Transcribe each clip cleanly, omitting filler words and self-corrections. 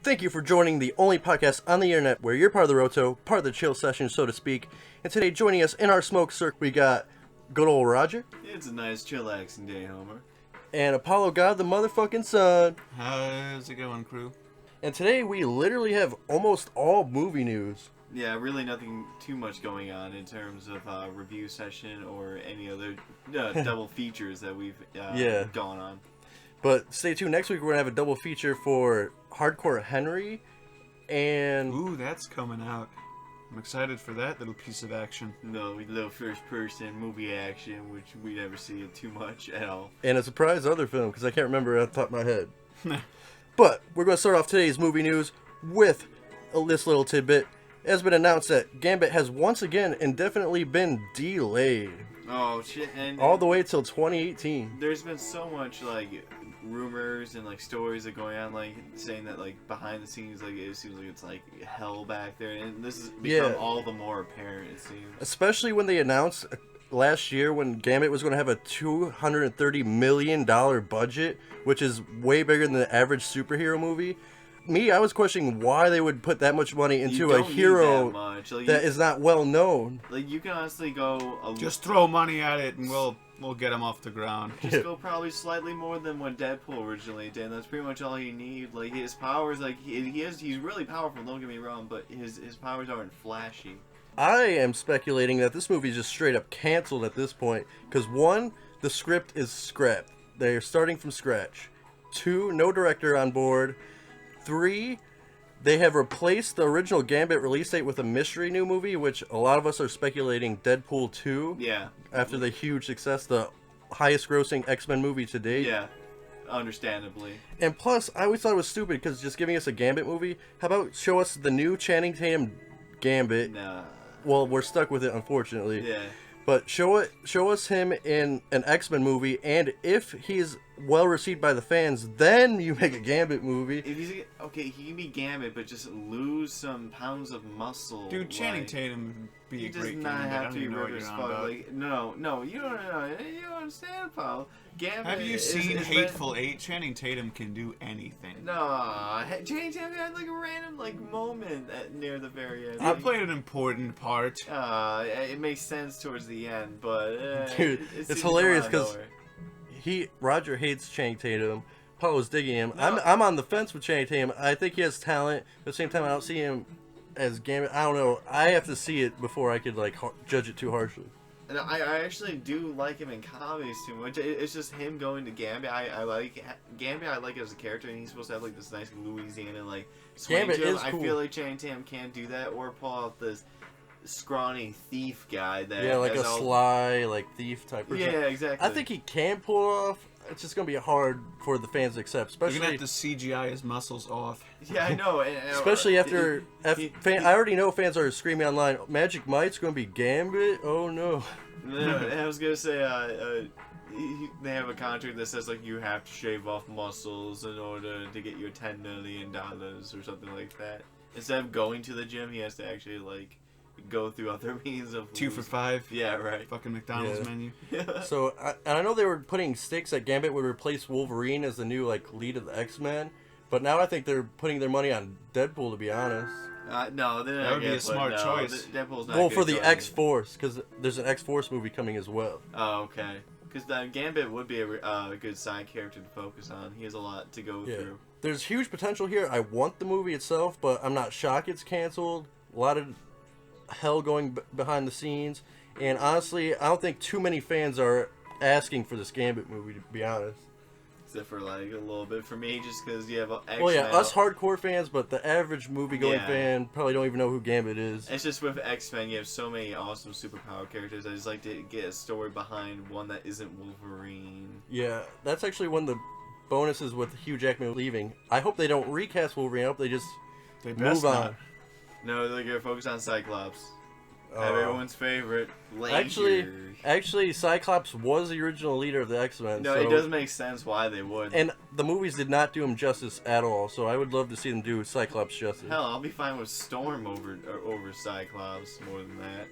Thank you for joining the only podcast on the internet where you're part of the Roto, part of the chill session, so to speak. And today, joining us in our smoke circle, we got good old Roger. It's a nice chillaxing day, Homer. And Apollo God, the motherfucking sun. How's it going, crew? And today, we literally have almost all movie news. Yeah, really nothing too much going on in terms of review session or any other double features that we've gone on. But stay tuned. Next week, we're going to have a double feature for Hardcore Henry. And Ooh, that's coming out. I'm excited for that little piece of action. No, little first-person movie action, which we never see it too much at all. a surprise other film, because I can't remember off the top of my head. But we're going to start off today's movie news with this little tidbit. It has been announced that Gambit has once again indefinitely been delayed. Oh, shit. And all the way till 2018. There's been so much, rumors and stories that are going on, saying that behind the scenes, it seems like it's hell back there, and this has become all the more apparent, it seems. Especially when they announced last year when Gambit was going to have a $230 million budget, which is way bigger than the average superhero movie. I was questioning why they would put that much money into a hero that is not well known. You can honestly go just throw money at it and we'll get him off the ground. Just go probably slightly more than what Deadpool originally did. That's pretty much all you need. His powers, he's really powerful. Don't get me wrong, but his powers aren't flashy. I am speculating that this movie is just straight up canceled at this point because 1, the script is scrapped. They're starting from scratch. 2, no director on board. 3, they have replaced the original Gambit release date with a mystery new movie, which a lot of us are speculating Deadpool 2. Yeah. After the huge success, the highest grossing X-Men movie to date. Yeah, understandably. And plus, I always thought it was stupid because just giving us a Gambit movie, how about show us the new Channing Tatum Gambit? Nah. Well, we're stuck with it, unfortunately. Yeah. But show us him in an X-Men movie, and if he's well received by the fans, then you make a Gambit movie. If he's he can be Gambit, but just lose some pounds of muscle. Dude, Channing Tatum would be a great Gambit. He does not have to be ripped as fuck. No, you don't know. You don't understand, pal. Gambit. Have you seen Hateful Eight? Channing Tatum can do anything. No, Channing Tatum had a random moment near the very end. He played an important part. It makes sense towards the end, but dude, it's hilarious because Roger hates Channing Tatum. Paulo's digging him. No. I'm on the fence with Channing Tatum. I think he has talent, but at the same time, I don't see him as Gambit. I don't know. I have to see it before I could judge it too harshly. And I actually do like him in comedies too much. It's just him going to Gambit. I like Gambit. I like it as a character, and he's supposed to have this nice Louisiana swing Gambit to him. is cool. I feel like Channing Tatum can't do that, or pull out this scrawny thief guy that a sly thief type person. Yeah, exactly. I think he can pull it off. It's just gonna be hard for the fans to accept, especially. You're gonna have to CGI his muscles off. Yeah, I know. Especially after I already know fans are screaming online, Magic Mike's gonna be Gambit. Oh no. I was gonna say they have a contract that says you have to shave off muscles in order to get your $10 million or something like that. Instead of going to the gym, he has to actually go through other means of 2 for $5. Yeah, right. Fucking McDonald's menu. So I know they were putting stakes that Gambit would replace Wolverine as the new lead of the X-Men, but now I think they're putting their money on Deadpool, to be honest. No, that would be a smart choice. Deadpool's not well, for the X-Force, because there's an X-Force movie coming as well. Oh, okay. Because Gambit would be a good side character to focus on. He has a lot to go through. There's huge potential here. I want the movie itself, but I'm not shocked it's canceled. A lot of hell going behind the scenes, and honestly, I don't think too many fans are asking for this Gambit movie, to be honest. Except for a little bit for me, just because you have X-Men. Well, yeah, us hardcore fans, but the average movie-going fan probably don't even know who Gambit is. It's just with X-Men, you have so many awesome superpower characters. I just like to get a story behind one that isn't Wolverine. Yeah, that's actually one of the bonuses with Hugh Jackman leaving. I hope they don't recast Wolverine. I hope they just move on. No, they're gonna focus on Cyclops. Everyone's favorite. Actually, Cyclops was the original leader of the X-Men. No, it doesn't make sense why they would. And the movies did not do him justice at all, so I would love to see them do Cyclops justice. Hell, I'll be fine with Storm over Cyclops more than that.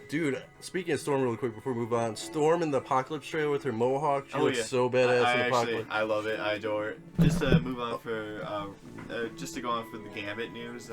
Dude, speaking of Storm real quick before we move on, Storm in the Apocalypse trailer with her mohawk, she looks so badass in Apocalypse. I love it. I adore it. Just to move on just to go on for the Gambit news,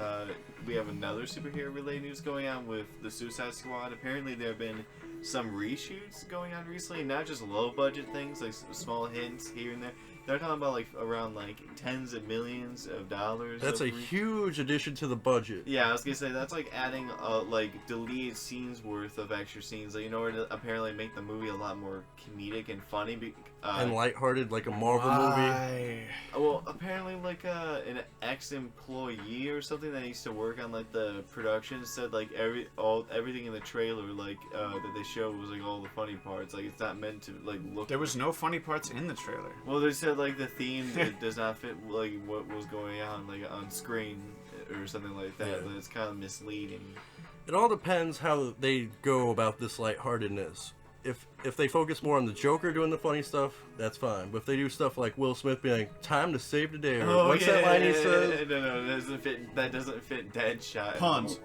we have another superhero-related news going on with the Suicide Squad. Apparently there have been some reshoots going on recently, not just low-budget things, like small hints here and there. They're talking about like around like tens of millions of dollars. That's a huge addition to the budget. Yeah, I was gonna say that's like adding like deleted scenes worth of extra scenes, like in order to apparently make the movie a lot more comedic and funny. And lighthearted, like a Marvel movie. Well, apparently like an ex-employee or something that used to work on like the production said like everything in the trailer like that they showed was like all the funny parts. Like it's not meant to like look. There was no funny parts in the trailer. Well, they said like the theme it does not fit like what was going on like on screen or something like that. Yeah. It's kind of misleading. It all depends how they go about this lightheartedness. If they focus more on the Joker doing the funny stuff, that's fine. But if they do stuff like Will Smith being like, "Time to save the day," or what's that line he says? No, that doesn't fit Deadshot. Puns.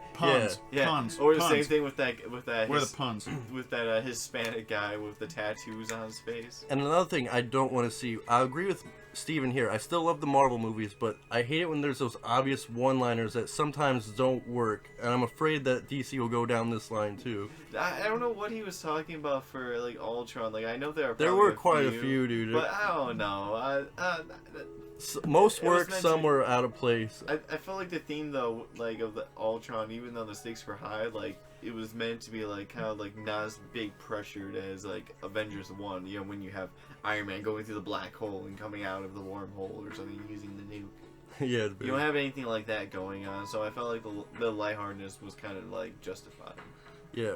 Or the same thing with that. Where are the puns? With that Hispanic guy with the tattoos on his face. And another thing I don't want to see, I agree with Steven here. I still love the Marvel movies, but I hate it when there's those obvious one-liners that sometimes don't work. And I'm afraid that DC will go down this line too. I don't know what he was talking about for like Ultron. Like I know there were quite a few, dude. But I don't know. Most work, some were out of place. I felt like the theme though, like of the Ultron, even though the stakes were high, like it was meant to be like kind of like not as big pressured as like Avengers 1. You know, when you have Iron Man going through the black hole and coming out of the wormhole or something using the nuke. Yeah, you don't have anything like that going on, so I felt like the lightheartedness was kind of like justified. Yeah,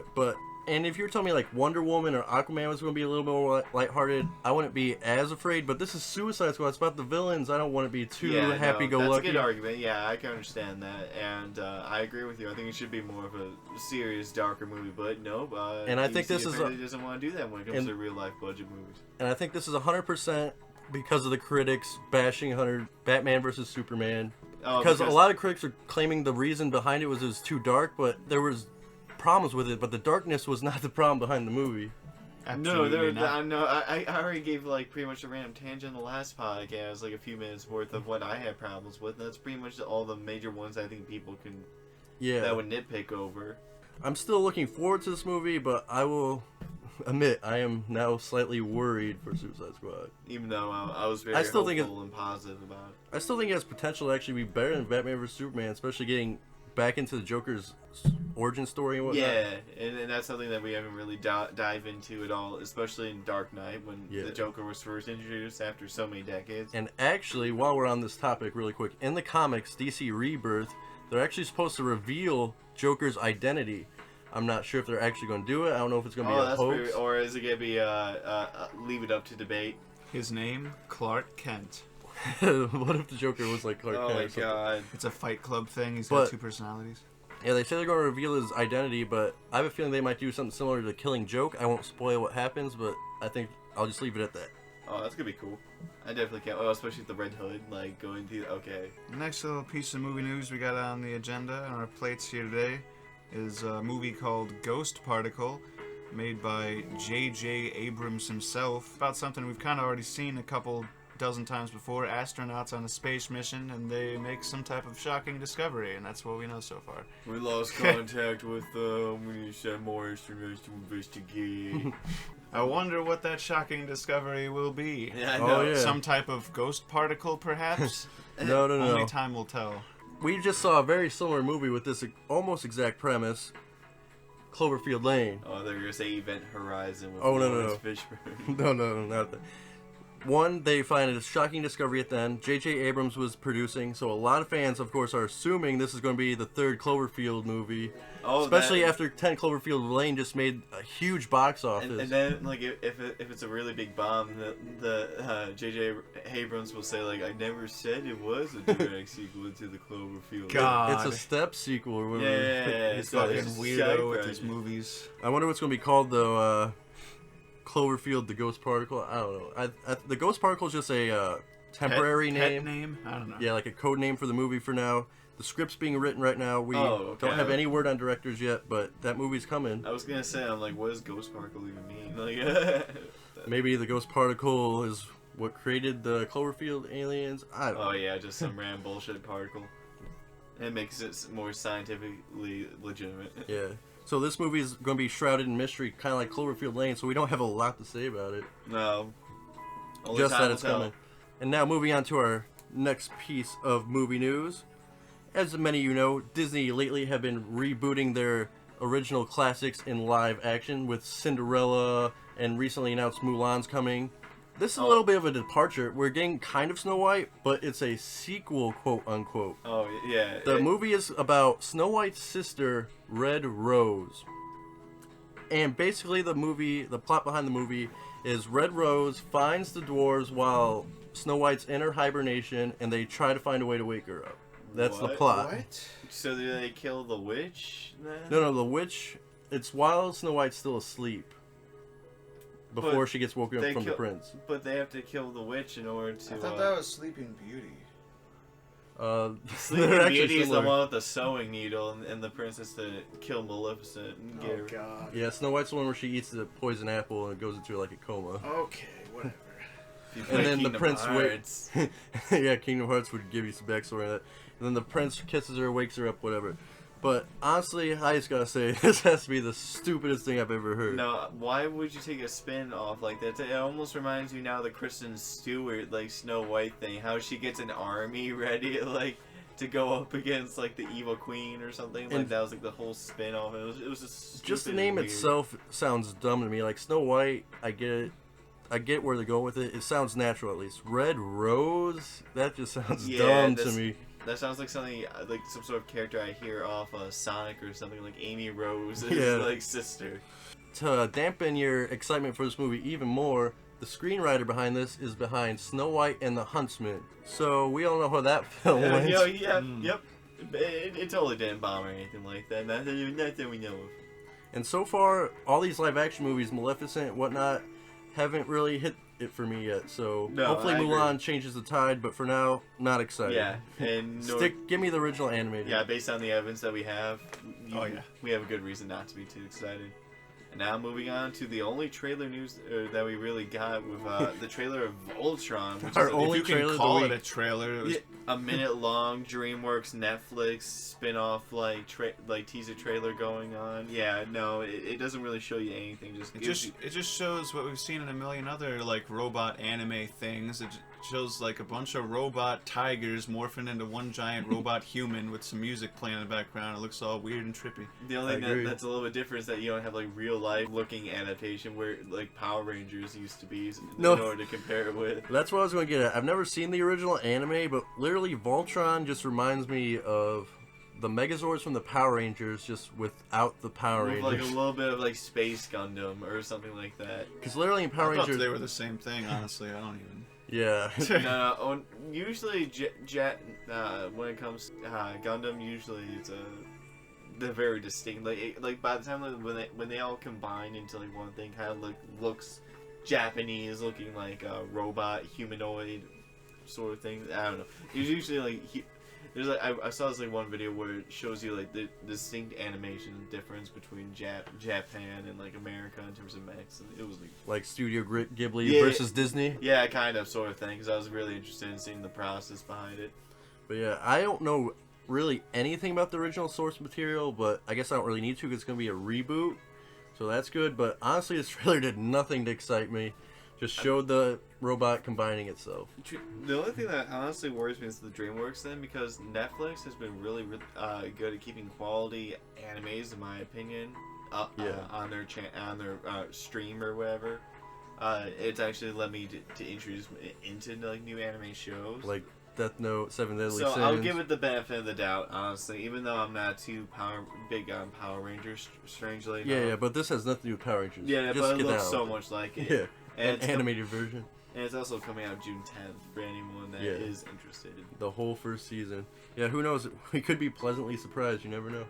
and if you're telling me like Wonder Woman or Aquaman was going to be a little bit more lighthearted, I wouldn't be as afraid. But this is Suicide Squad. It's about the villains. I don't want to be too happy-go-lucky. That's a good argument. Yeah, I can understand that, and I agree with you. I think it should be more of a serious, darker movie. But no, and I think this doesn't want to do that when it comes to real-life budget movies. And I think this is 100% because of the critics bashing Batman versus Superman. Because a lot of critics are claiming the reason behind it was too dark, but there was problems with it, but the darkness was not the problem behind the movie. Absolutely not. I already gave like pretty much a random tangent in the last podcast, like a few minutes worth of what I had problems with. And that's pretty much all the major ones I think people can that would nitpick over. I'm still looking forward to this movie, but I will admit I am now slightly worried for Suicide Squad. Even though I was very hopeful and positive about it. I still think it has potential to actually be better than Batman vs Superman, especially getting back into the Joker's origin story and whatnot. Yeah, and that's something that we haven't really dive into at all, especially in Dark Knight when the Joker was first introduced after so many decades. And actually, while we're on this topic really quick, in the comics, DC Rebirth, they're actually supposed to reveal Joker's identity. I'm not sure if they're actually going to do it. I don't know if it's going to be a hoax. Or is it going to be leave it up to debate? His name, Clark Kent. What if the Joker was like Clark Kent? Oh my god. It's a Fight Club thing. He's got two personalities. Yeah, they say they're going to reveal his identity, but I have a feeling they might do something similar to Killing Joke. I won't spoil what happens, but I think I'll just leave it at that. Oh, that's going to be cool. I definitely can't. Oh, especially with the Red Hood, like going through. Okay. The next little piece of movie news we got on the agenda on our plates here today is a movie called Ghost Particle, made by J.J. Abrams himself, about something we've kind of already seen a couple dozen times before. Astronauts on a space mission, and they make some type of shocking discovery, and that's what we know so far. We lost contact with them. We need to send more astronauts to investigate. I wonder what that shocking discovery will be. Yeah, I know. Oh, yeah. Some type of ghost particle, perhaps? No. Only time will tell. We just saw a very similar movie with this almost exact premise, Cloverfield Lane. Oh, they're going to say Event Horizon with no. Fishburne. No, not that. One, they find a shocking discovery at the end. J.J. Abrams was producing, so a lot of fans, of course, are assuming this is going to be the third Cloverfield movie. Oh, especially after 10 Cloverfield Lane just made a huge box office. And then, like, if it's a really big bomb, the J.J. Abrams will say, like, I never said it was a direct sequel to the Cloverfield. God. It's a step sequel. Or whatever. Yeah. He's fucking weirdo with his movies. I wonder what's going to be called, though, Cloverfield, the Ghost Particle. I don't know. The Ghost Particle is just a temporary pet name. name? I don't know. Yeah, like a code name for the movie for now. The script's being written right now. We don't have any word on directors yet, but that movie's coming. I was gonna say, I'm like, what does Ghost Particle even mean? Like, maybe the Ghost Particle is what created the Cloverfield aliens. I don't know. Oh yeah, just some random bullshit particle. It makes it more scientifically legitimate. Yeah. So this movie is going to be shrouded in mystery, kind of like Cloverfield Lane. So we don't have a lot to say about it. No. Only Just time that will it's tell. coming. And now moving on to our next piece of movie news. As many of you know, Disney lately have been rebooting their original classics in live action with Cinderella and recently announced Mulan's coming. This is a little bit of a departure. We're getting kind of Snow White, but it's a sequel, quote unquote. Oh yeah. The movie is about Snow White's sister, Red Rose. And basically the plot behind the movie is Red Rose finds the dwarves while Snow White's in her hibernation, and they try to find a way to wake her up. That's the plot. What? So do they kill the witch then? No, the witch, it's while Snow White's still asleep. Before But she gets woken up from the prince. But they have to kill the witch in order to. I thought that was Sleeping Beauty. Sleeping they're actually Beauty is the similar. one with the sewing needle, and the prince has to kill Maleficent and get her. God. Yeah, Snow White's the one where she eats the poison apple and it goes into like a coma. Okay, whatever. If you And play then the Kingdom prince Hearts. Yeah, Kingdom Hearts would give you some backstory on that. And then the prince kisses her, wakes her up, whatever. But honestly, I just gotta say, this has to be the stupidest thing I've ever heard. No, why would you take a spin off like that? It almost reminds you now of the Kristen Stewart, like, Snow White thing. How she gets an army ready, like, to go up against, like, the evil queen or something. Like, And that was, like, the whole spin off. It was just Just the stupid name and weird. itself sounds dumb to me. Like, Snow White, I get it. I get where they're going with it. It sounds natural, at least. Red Rose? That just sounds dumb to me. That sounds like something, like some sort of character I hear off Sonic or something, like Amy Rose, Yeah. like, sister. To dampen your excitement for this movie even more, the screenwriter behind this is behind Snow White and the Huntsman. So we all know how that film went. Yep. It totally didn't bomb or anything like that. Not that we know of. And so far, all these live action movies, Maleficent and whatnot, haven't really hit it for me yet. So No, hopefully I agree. Mulan changes the tide, but for now, not excited. Yeah, and Give me the original animated. yeah, based on the evidence that we have, yeah. we have a good reason not to be too excited. And now moving on to the only trailer news that we really got with the trailer of Voltron, which Our is only If you trailer can of call the it week. a trailer, it was a minute-long DreamWorks Netflix spin-off like teaser trailer going on. Yeah, no, it doesn't really show you anything. it just shows what we've seen in a million other like robot anime things. It shows like a bunch of robot tigers morphing into one giant robot human with some music playing in the background. It looks all weird and trippy. The only I thing agree. that's a little bit different is that you don't have like real life looking adaptation where like Power Rangers used to be No. in order to compare it with. That's what I was going to get at. I've never seen the original anime, but literally Voltron just reminds me of the Megazords from the Power Rangers, just without the Power With like a Rangers. little bit of like Space Gundam or something like that. Because literally in Power I thought Rangers, they were the same thing. Honestly, I don't even. yeah. No, usually when it comes Gundam, usually they're very distinct. Like by the time when they all combine into like one thing, kind of looks Japanese, looking like a robot humanoid sort of thing. I don't know. It's usually like there's like I saw this like one video where it shows you like the distinct animation difference between Japan and like America in terms of mechs. And it was Like Studio Ghibli Yeah. versus Disney. yeah, kind of sort of thing. Because I was really interested in seeing the process behind it. But yeah, I don't know really anything about the original source material, but I guess I don't really need to because it's going to be a reboot. So that's good, but honestly this trailer did nothing to excite me. Just showed the robot combining itself. The only thing that honestly worries me is the DreamWorks thing, because Netflix has been really good at keeping quality animes, in my opinion, on their stream or whatever. It's actually led me to introduce me into like new anime shows. Like Death Note, Seven Deadly So Sins. I'll give it the benefit of the doubt, honestly, even though I'm not too big on Power Rangers, strangely enough. Yeah, but this has nothing to do with Power Rangers. Yeah, Just but it get looks down so with much like it. it. Yeah, And an it's animated version. And it's also coming out June 10th for anyone that is interested. The whole first season. Yeah, who knows? We could be pleasantly surprised. You never know.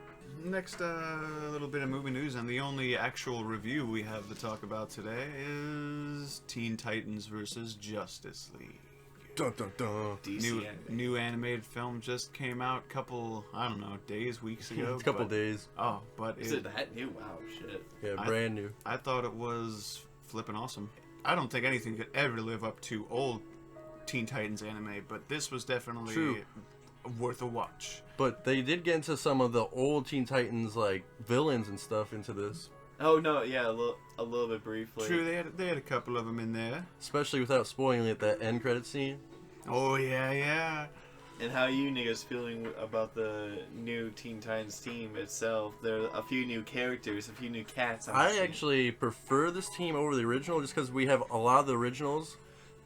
Next, little bit of movie news, and the only actual review we have to talk about today is Teen Titans versus Justice League. Dun, dun, dun. DC New animated film just came out days, weeks ago. A couple days. Oh, but Is it that new? Wow, shit. Yeah, brand new. I thought it was flipping awesome. I don't think anything could ever live up to old Teen Titans anime, but this was definitely True. worth a watch. But they did get into some of the old Teen Titans like villains and stuff into this, Oh no, yeah, a little bit briefly. True, they had a couple of them in there. especially without spoiling it. That end credit scene. Oh yeah. And how you niggas feeling about the new Teen Titans team itself? There are a few new characters, a few new cats. I actually prefer this team over the original just because we have a lot of the originals,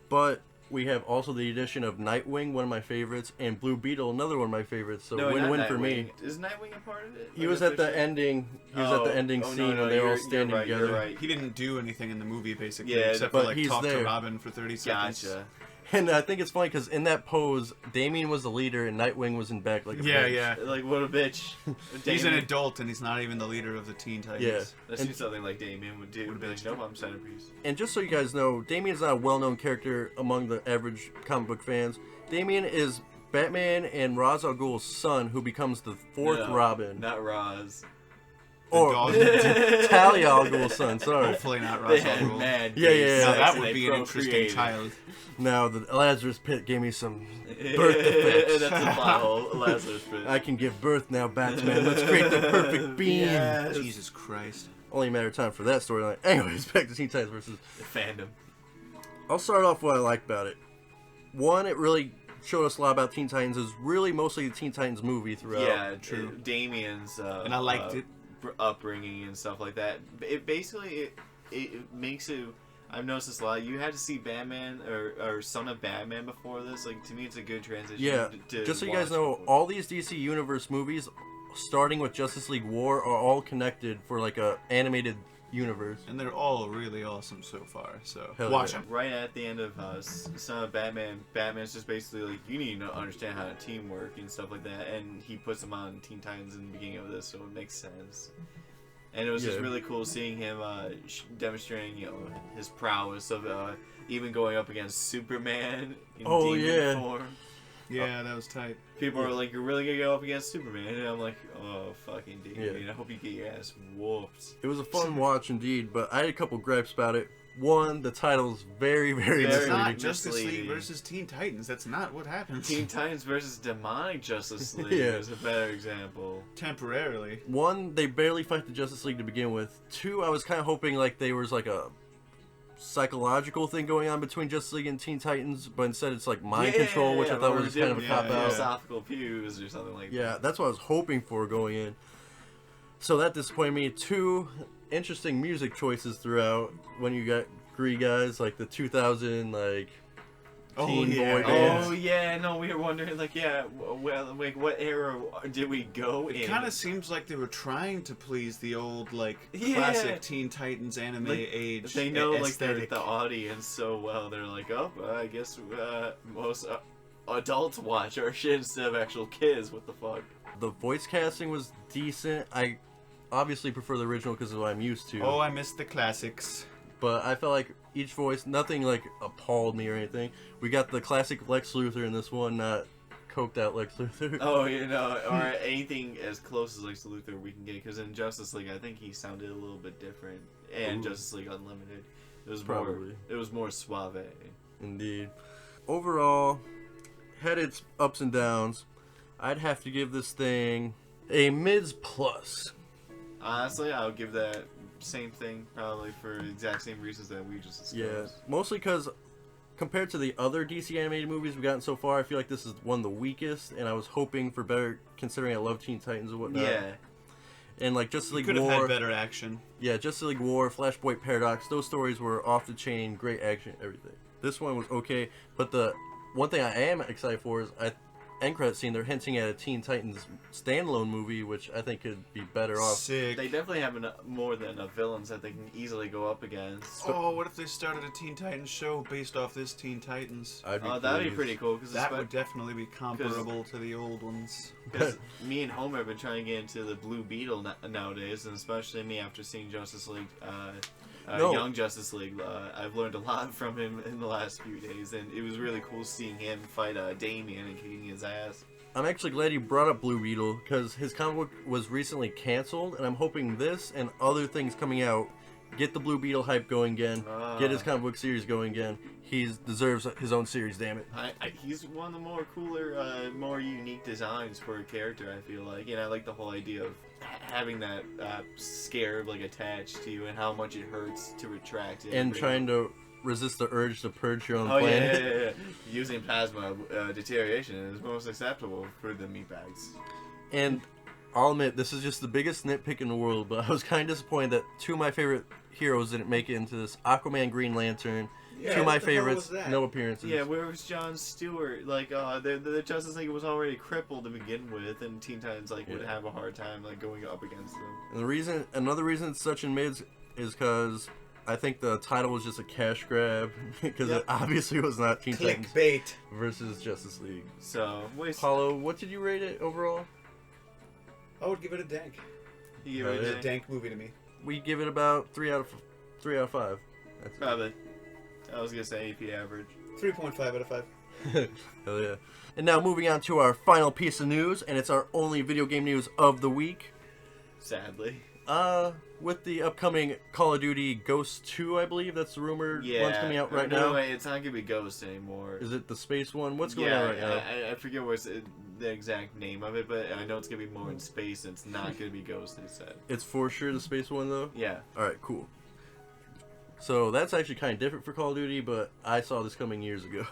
but we have also the addition of Nightwing, one of my favorites, and Blue Beetle, another one of my favorites. So win-win for me. Is Nightwing a part of it? He was at the ending. He was at the ending scene when they were all standing together. You're right. He didn't do anything in the movie basically, Yeah, except but for like he's talk there. to Robin for 30 seconds. Gotcha. And I think it's funny because in that pose, Damien was the leader and Nightwing was in back like a bitch. Yeah. Like, what a bitch. He's an Damien- adult and he's not even the leader of the Teen Titans. Yeah. That seems something like Damien would do. Would've Be been like, nope, I'm centerpiece. And just so you guys know, Damien's not a well-known character among the average comic book fans. Damien is Batman and Ra's al Ghul's son, who becomes the fourth No, Robin. Not Roz. Or dog. Talia al Ghul's son, sorry. Hopefully not They Ra's al had Ghul. mad Yeah, gay yeah, Now sex that and would they be an interesting procreated. child. Now, the Lazarus Pit gave me some birth defects. That's a plot hole, Lazarus Pit. I can give birth now, Batman. Let's create the perfect being. Yes. Jesus Christ. Only a matter of time for that storyline. Anyways, back to Teen Titans versus... Fandom. I'll start off what I like about it. One, it really showed us a lot about Teen Titans. It was really mostly the Teen Titans movie throughout. Yeah, true. Damien's And I liked it. upbringing and stuff like that. It basically it makes it. I've noticed this a lot. You had to see Batman or Son of Batman before this. Like, to me, it's a good transition. Yeah, to just so you guys watch know, before. all these DC Universe movies, starting with Justice League War, are all connected for like a animated universe. And they're all really awesome so far, so Hell watch yeah. them. Right at the end of Son of Batman, Batman's just basically like, you need to understand how to teamwork and stuff like that, and he puts them on Teen Titans in the beginning of this, so it makes sense. And it was just Yeah. really cool seeing him demonstrating, his prowess of even going up against Superman in Oh, demon yeah. form. Yeah, that was tight. People are like, "You're really gonna go up against Superman?" And I'm like, "Oh, fucking dude! Yeah. I hope you get your ass whooped." It was a fun watch indeed, but I had a couple gripes about it. One, the title's very, very Very It's misleading. not Justice League misleading. versus Teen Titans. That's not what happens. Teen Titans versus Demonic Justice League Yeah. is a better example. Temporarily. One, they barely fight the Justice League to begin with. Two, I was kind of hoping like there was like a psychological thing going on between Justice League and Teen Titans, but instead it's like mind control, which I thought was kind of a yeah, cop yeah. out. Philosophical views or something like Yeah, that. that's what I was hoping for going in. So that disappointed me. Two, interesting music choices throughout when you got Gree guys, like the 2000, like, Oh, teen yeah. boy bands. Oh yeah, no, we were wondering like, well, like what era did we go in? It kind of seems like they were trying to please the old, like, Yeah. classic Teen Titans anime Like, age. They know like aesthetic. the audience so well. They're like, oh, I guess most adults watch our shit instead of actual kids. What the fuck? The voice casting was decent. I obviously prefer the original because of what I'm used to. Oh, I missed the classics. But I felt like each voice, nothing like appalled me or anything. We got the classic Lex Luthor in this one, not coked out Lex Luthor. Oh, or anything as close as Lex Luthor we can get. Because in Justice League, I think he sounded a little bit different. And Ooh. Justice League Unlimited, it was Probably. more suave. Indeed. Overall, had its ups and downs. I'd have to give this thing a mids plus. Honestly, I would give that same thing probably for the exact same reasons that we just discussed. Yeah, mostly because compared to the other DC animated movies we've gotten so far, I feel like this is one of the weakest, and I was hoping for better considering I love Teen Titans and whatnot. Yeah. And like Justice League Could have War, had better action. yeah, Justice League War, Flashpoint Paradox, those stories were off the chain, great action, everything. This one was okay, but the one thing I am excited for is end credit scene, they're hinting at a Teen Titans standalone movie, which I think could be better off. Sick. They definitely have more than enough villains that they can easily go up against. Oh, what if they started a Teen Titans show based off this Teen Titans? I'd be That'd be pleased. pretty cool because That would definitely be comparable to the old ones. me and Homer have been trying to get into the Blue Beetle nowadays, and especially me after seeing Justice League No. Young Justice League. I've learned a lot from him in the last few days, and it was really cool seeing him fight Damian and kicking his ass. I'm actually glad you brought up Blue Beetle because his comic book was recently canceled, and I'm hoping this and other things coming out get the Blue Beetle hype going again, get his comic book series going again. He deserves his own series, damn it. He's one of the more cooler, more unique designs for a character, I feel like. And I like the whole idea of having that scarab like attached to you and how much it hurts to retract it. And trying to resist the urge to purge your own Oh, planet. yeah. Using plasma deterioration is most acceptable for the meatbags. And I'll admit, this is just the biggest nitpick in the world, but I was kind of disappointed that two of my favorite heroes didn't make it into this. Aquaman, Green Lantern, two of my favorites, no appearances. Yeah, where was Jon Stewart? Like, the Justice League was already crippled to begin with, and Teen Titans would have a hard time going up against them. And another reason it's such in mids is because I think the title was just a cash grab because it obviously was not Teen Titans Clickbait versus Justice League. So, Paulo, what did you rate it overall? I would give it a dank. You It's a dank movie to me. We give it about 3 out of 5. That's Probably. I was gonna say AP average. 3.5 out of 5. Hell yeah. And now moving on to our final piece of news, and it's our only video game news of the week. Sadly. With the upcoming Call of Duty Ghost 2, I believe that's the rumored one's coming out right now. No, it's not gonna be Ghost anymore. Is it the space one? What's going on right now? I forget what's the exact name of it, but I know it's gonna be more in space, and it's not gonna be Ghost, they said. It's for sure the space one, though? Yeah. Alright, cool. So that's actually kind of different for Call of Duty, but I saw this coming years ago.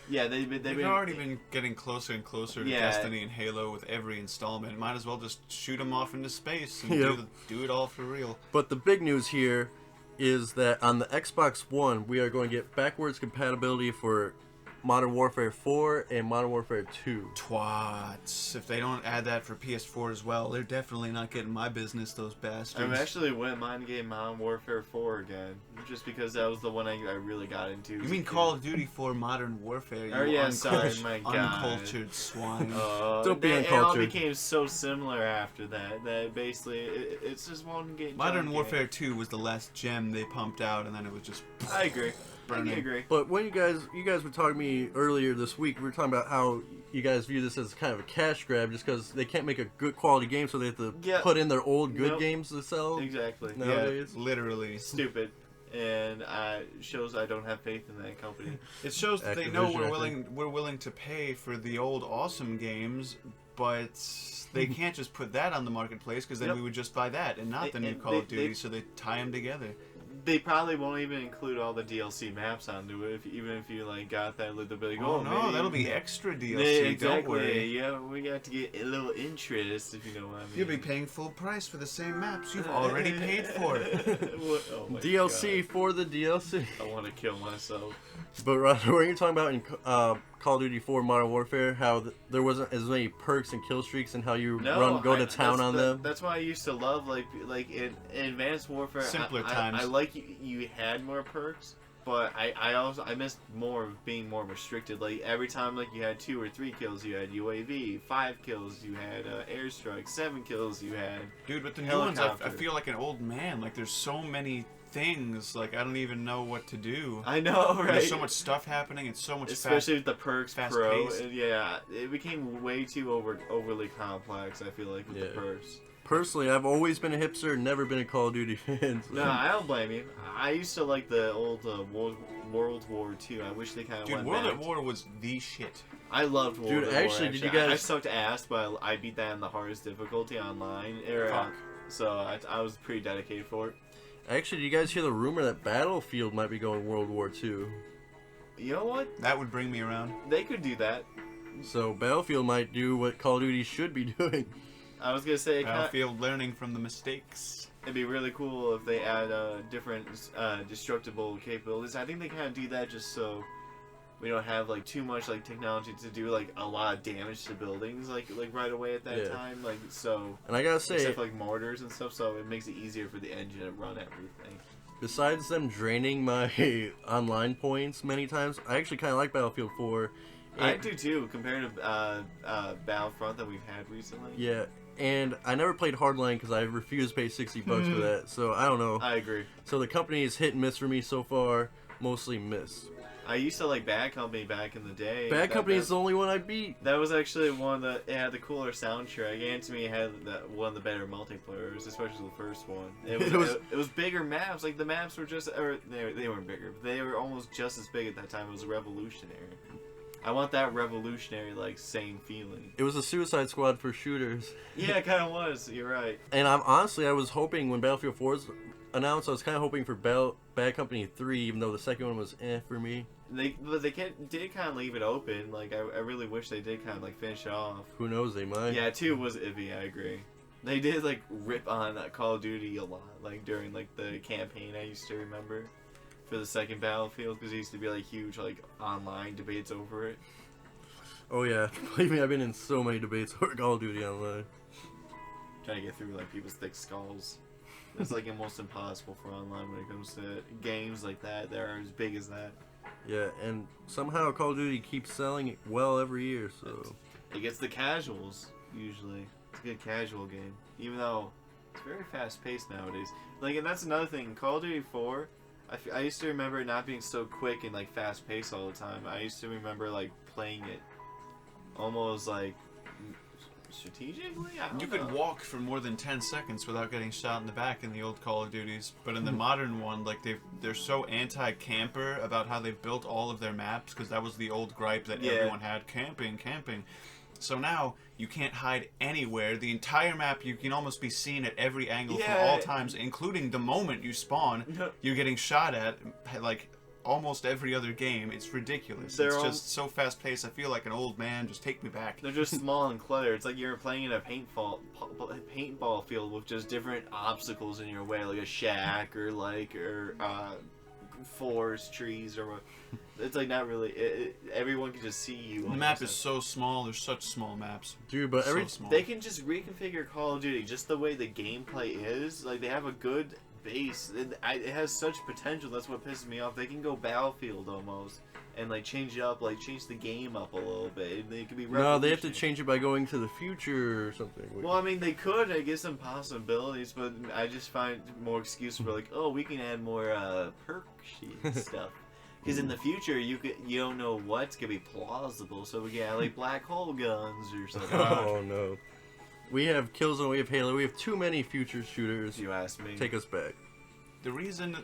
Yeah, they've already been getting closer and closer to Destiny and Halo with every installment. Might as well just shoot them off into space and do it all for real. But the big news here is that on the Xbox One, we are going to get backwards compatibility for Modern Warfare 4 and Modern Warfare 2. Twats. If they don't add that for PS4 as well, they're definitely not getting my business, those bastards. I actually wouldn't mind getting Modern Warfare 4 again, just because that was the one I really got into. You mean Call of Duty 4 Modern Warfare? Oh yeah, sorry, my God. Uncultured swine. Don't be uncultured. It all became so similar after that basically it's just one game. Modern Warfare 2 was the last gem they pumped out, and then it was just... I agree. Burning. I agree. But when you guys were talking to me earlier this week, we were talking about how you guys view this as kind of a cash grab just because they can't make a good quality game, so they have to put in their old good games to sell. Exactly. Nowadays. Yeah, literally. Stupid. And shows I don't have faith in that company. It shows that they know Activision, we're willing to pay for the old awesome games, but they can't just put that on the marketplace because then we would just buy that and not the new Call of Duty, so they tie them together. They probably won't even include all the DLC maps onto it, even if you got that little bit. Oh no, maybe that'll be extra DLC. Yeah, exactly. Don't worry. Yeah, we got to get a little interest, if you know what I mean. You'll be paying full price for the same maps you've already paid for. Oh my DLC God. for the DLC. I want to kill myself. But Roger, what you're talking about in Call of Duty 4 Modern Warfare, how there wasn't as many perks and kill streaks, and how you go to town on them. That's why I used to love like in Advanced Warfare. Simpler times. I like you had more perks, but I missed more of being more restricted. Like every time you had 2 or 3 kills, you had UAV. 5 kills, you had airstrike. 7 kills, you had. Dude, with the new ones, I feel like an old man. Like there's so many things, I don't even know what to do. I know, right? There's so much stuff happening. It's so much especially with the perks fast pro. paced. Yeah, it became way too overly complex. I feel like with the perks. Personally, I've always been a hipster, never been a Call of Duty fan. So. No, I don't blame you. I used to like the old World War II. I wish they kind of went Dude, World back. at War was the shit. I loved World at War. Actually, did you guys? I sucked ass, but I beat that in the hardest difficulty online. So I was pretty dedicated for it. Actually, did you guys hear the rumor that Battlefield might be going World War II? You know what? That would bring me around. They could do that. So Battlefield might do what Call of Duty should be doing. I was gonna say Battlefield learning from the mistakes. it'd be really cool if they add different destructible capabilities. I think they kind of do that just so we don't have too much technology to do a lot of damage to buildings right away at that time. So. And I gotta say, except mortars and stuff, so it makes it easier for the engine to run everything. Besides them draining my online points many times, I actually kind of like Battlefield 4 I do too, compared to Battlefront that we've had recently. Yeah, and I never played Hardline because I refused to pay $60 for that. So I don't know. I agree. So the company is hit and miss for me so far. Mostly miss. I used to like Bad Company back in the day. Bad Company is the only one I beat. That was actually one that it had the cooler soundtrack, and to me it had one of the better multiplayers, especially the first one. It was bigger maps. Like the maps were just, or they weren't bigger. They were almost just as big at that time. It was revolutionary. I want that revolutionary, like, same feeling. It was a Suicide Squad for shooters. Yeah, it kind of was. You're right. And I was hoping when Battlefield 4 was announced, I was kind of hoping for Bad Company 3, even though the second one was for me. But they did kind of leave it open. Like, I really wish they did kind of, like, finish it off. Who knows, they might. Yeah, 2 was iffy, I agree. They did, like, rip on Call of Duty a lot, like, during, like, the campaign I used to remember. For the second Battlefield, because there used to be like huge like online debates over it. Oh yeah, believe me, I've been in so many debates over Call of Duty online. Trying to get through like people's thick skulls. It's like almost impossible for online when it comes to games like that are as big as that. Yeah, and somehow Call of Duty keeps selling well every year, so it gets the casuals usually. It's a good casual game, even though it's very fast paced nowadays. Like, and that's another thing. Call of Duty 4. I used to remember it not being so quick and like fast paced all the time. I used to remember like playing it almost like strategically. You could walk for more than 10 seconds without getting shot in the back in the old Call of Duties, but in the modern one, like they're so anti-camper about how they built all of their maps, because that was the old gripe that everyone had: camping. So now you can't hide anywhere. The entire map, you can almost be seen at every angle from all times, including the moment you spawn. You're getting shot at, like almost every other game. It's ridiculous. It's just so fast paced. I feel like an old man. Just take me back. They're just small and cluttered. It's like you're playing in a paintball field with just different obstacles in your way, like a shack or forest, trees, or what. It's like not really. Everyone can just see you. The map is so small. There's such small maps. Dude, but they can just reconfigure Call of Duty just the way the gameplay is. Like, they have a good base. It has such potential. That's what pisses me off. They can go Battlefield almost and like change it up, like change the game up a little bit. They could be. No, they have to change it by going to the future or something. Well, I mean, they could. I guess some possibilities, but I just find more excuses for like, oh, we can add more perk sheet stuff. Because in the future, you don't know what's gonna be plausible. So we get like black hole guns or something. Oh no, we have Killzone, we have Halo, we have too many future shooters. You ask me. Take us back. The reason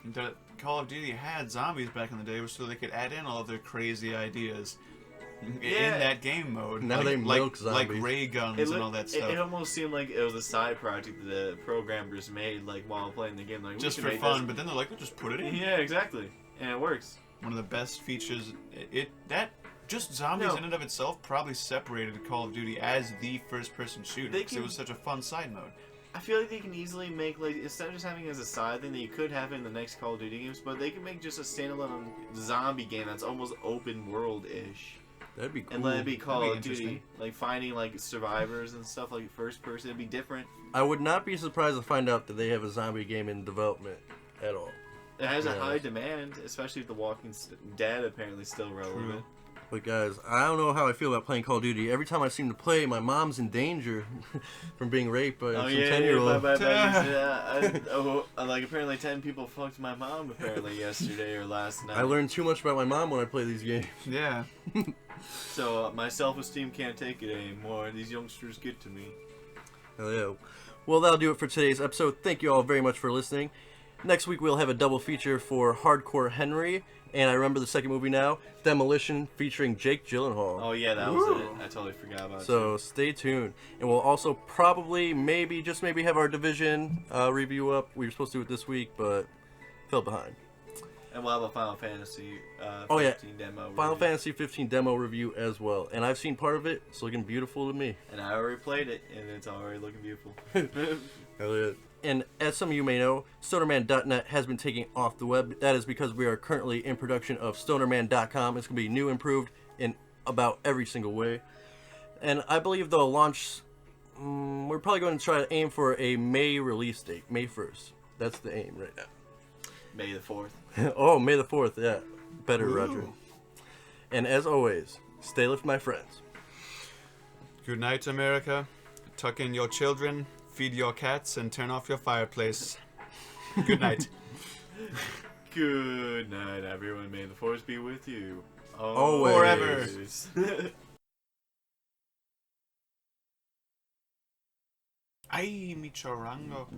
that Call of Duty had zombies back in the day was so they could add in all of their crazy ideas in that game mode. Now they milk zombies. Like ray guns and all that stuff. It almost seemed like it was a side project that the programmers made, like while playing the game. Like, just for fun, but then they're like, we'll just put it in. Yeah, exactly. And it works. One of the best features, just zombies in and of itself probably separated Call of Duty as the first-person shooter, because it was such a fun side mode. I feel like they can easily make, like, instead of just having it as a side thing that you could have in the next Call of Duty games, but they can make just a standalone zombie game that's almost open world-ish. That'd be cool. And let it be Call of Duty, like finding like survivors and stuff, like first person. It'd be different. I would not be surprised to find out that they have a zombie game in development at all. It has a high demand, especially if The Walking Dead apparently still relevant. True. But guys, I don't know how I feel about playing Call of Duty. Every time I seem to play, my mom's in danger from being raped by some 10-year-old. Like apparently 10 people fucked my mom apparently yesterday or last night. I learned too much about my mom when I play these games. Yeah. So my self-esteem can't take it anymore. These youngsters get to me. Hell yeah. Well, that'll do it for today's episode. Thank you all very much for listening. Next week we'll have a double feature for Hardcore Henry, and I remember the second movie now, Demolition, featuring Jake Gyllenhaal. Oh yeah, that was it. I totally forgot about it. So stay tuned, and we'll also probably, maybe have our Division review up. We were supposed to do it this week, but fell behind. And we'll have a Final Fantasy 15 demo. Final Fantasy 15 demo review as well, and I've seen part of it. It's looking beautiful to me. And I already played it, and it's already looking beautiful. Hell yeah. And as some of you may know, stonerman.net has been taking off the web. That is because we are currently in production of stonerman.com. It's going to be new, improved in about every single way. And I believe they'll launch, we're probably going to try to aim for a May release date, May 1st. That's the aim right now. May the 4th. Oh, May the 4th, yeah. Better, Roger. And as always, Stay lift, my friends. Good night, America. Tuck in your children, feed your cats, and turn off your fireplace. Good night. Good night, everyone. May the force be with you. Always. Forever. Ay, mi chorango.